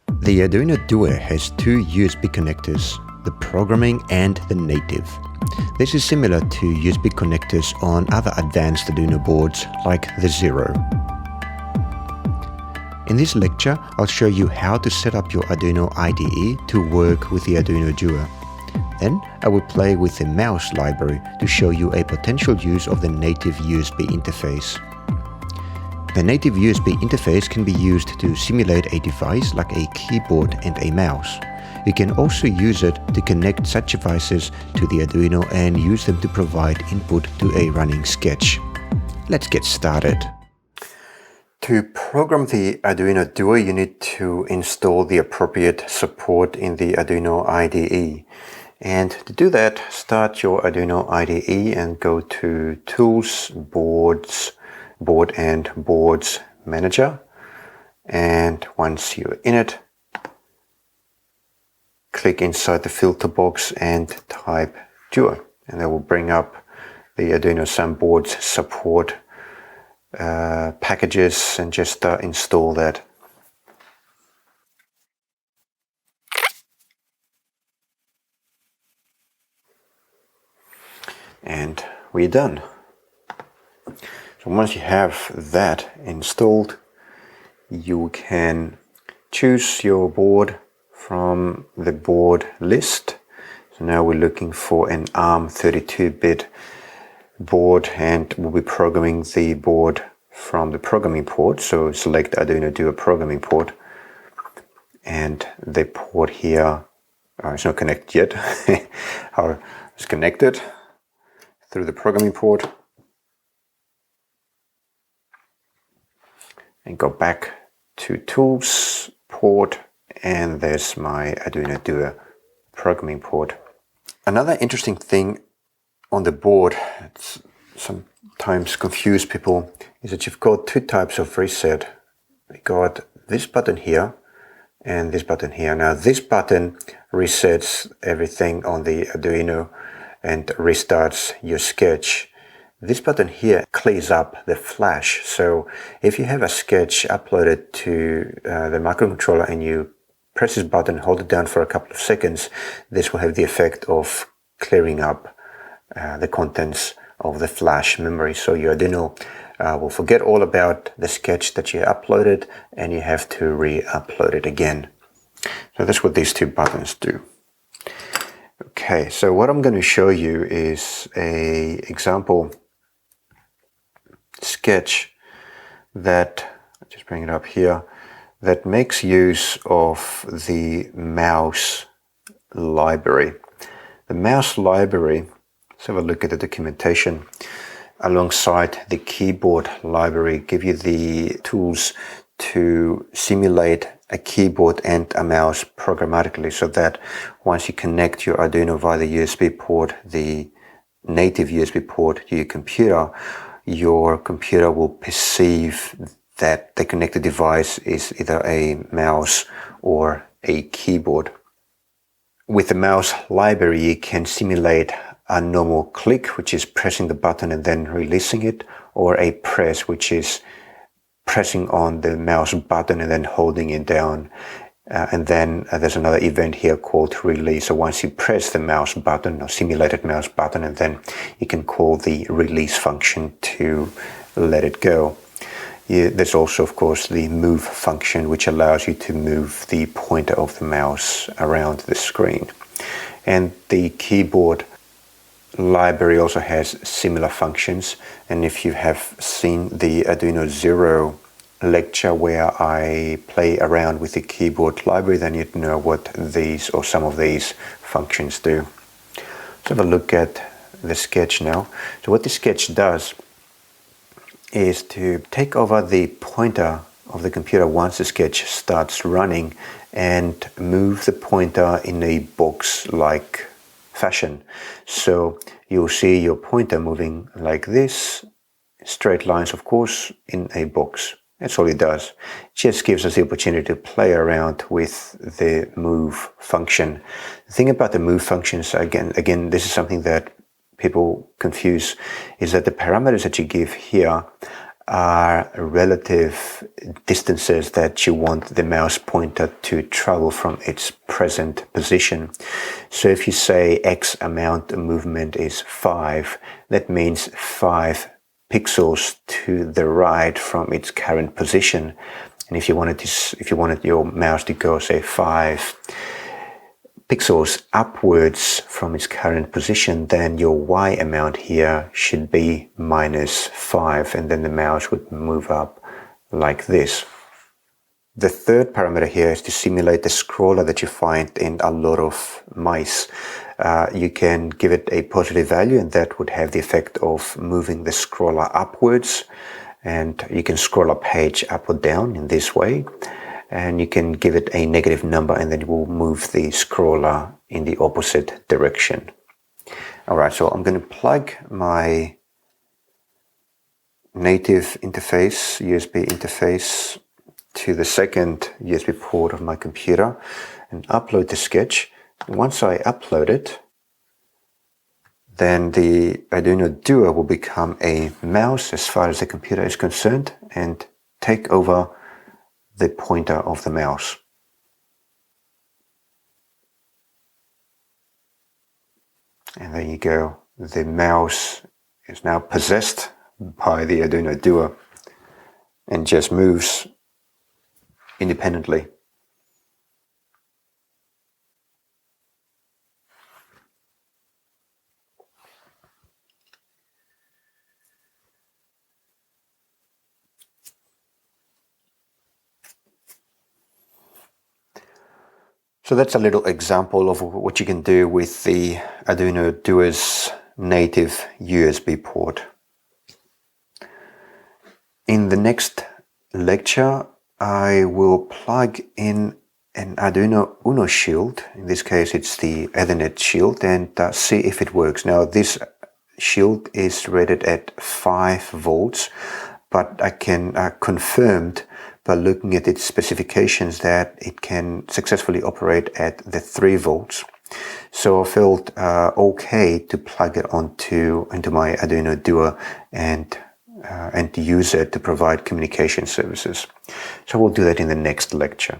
The Arduino Due has two USB connectors, the programming and the native. This is similar to USB connectors on other advanced Arduino boards like the Zero. In this lecture, I'll show you how to set up your Arduino IDE to work with the Arduino Due. Then I will play with the Mouse library to show you a potential use of the native USB interface. The native USB interface can be used to simulate a device like a keyboard and a mouse. You can also use it to connect such devices to the Arduino and use them to provide input to a running sketch. Let's get started. To program the Arduino Due, you need to install the appropriate support in the Arduino IDE. And to do that, start your Arduino IDE and go to Tools, Board and Boards Manager. And once you're in it, click inside the filter box and type Due. And that will bring up the Arduino Some Boards support packages, and just install that. And we're done. So once you have that installed, you can choose your board from the board list. So now we're looking for an ARM 32-bit board, and we'll be programming the board from the programming port. So select Arduino Due programming port, and the port here, it's not connected yet. It's connected through the programming port, and go back to Tools, Port, and there's my Arduino Due programming port. Another interesting thing on the board, it's sometimes confuse people, is that you've got two types of reset. We got this button here and this button here. Now this button resets everything on the Arduino and restarts your sketch. This button here clears up the flash. So if you have a sketch uploaded to the microcontroller and you press this button, hold it down for a couple of seconds, this will have the effect of clearing up the contents of the flash memory. So your Arduino will forget all about the sketch that you uploaded, and you have to re-upload it again. So that's what these two buttons do. Okay, so what I'm going to show you is an example sketch that, I'll just bring it up here, that makes use of the Mouse library. The Mouse library, let's have a look at the documentation, alongside the keyboard library, give you the tools to simulate a keyboard and a mouse programmatically, so that once you connect your Arduino via the USB port, the native USB port, to your computer will perceive that the connected device is either a mouse or a keyboard. With the Mouse library, you can simulate a normal click, which is pressing the button and then releasing it, or a press, which is pressing on the mouse button and then holding it down. And then there's another event here called release. So once you press the mouse button or simulated mouse button, and then you can call the release function to let it go. There's also, of course, the move function, which allows you to move the pointer of the mouse around the screen. And the keyboard library also has similar functions. And if you have seen the Arduino Zero lecture where I play around with the keyboard library, then you'd know what these or some of these functions do. Let's have a look at the sketch now. So what the sketch does is to take over the pointer of the computer once the sketch starts running and move the pointer in a box-like fashion. So you'll see your pointer moving like this, straight lines of course, in a box. That's all it does. It just gives us the opportunity to play around with the move function. The thing about the move functions, again, this is something that people confuse, is that the parameters that you give here are relative distances that you want the mouse pointer to travel from its present position. So if you say X amount of movement is 5, that means 5 pixels to the right from its current position. And if you wanted your mouse to go, say, 5 pixels upwards from its current position, then your Y amount here should be -5, and then the mouse would move up like this. The third parameter here is to simulate the scroller that you find in a lot of mice. You can give it a positive value, and that would have the effect of moving the scroller upwards, and you can scroll a page up or down in this way. And you can give it a negative number, and then it will move the scroller in the opposite direction. Alright, so I'm going to plug my native interface, USB interface, to the second USB port of my computer and upload the sketch. Once I upload it, then the Arduino Due will become a mouse as far as the computer is concerned and take over the pointer of the mouse. And there you go. The mouse is now possessed by the Arduino Due and just moves independently. So that's a little example of what you can do with the Arduino Due's native USB port. In the next lecture, I will plug in an Arduino Uno shield. In this case, it's the Ethernet shield, and see if it works. Now, this shield is rated at 5 volts, but I can confirmed by looking at its specifications that it can successfully operate at the 3 volts. So I felt okay to plug it into my Arduino Due and use it to provide communication services. So we'll do that in the next lecture.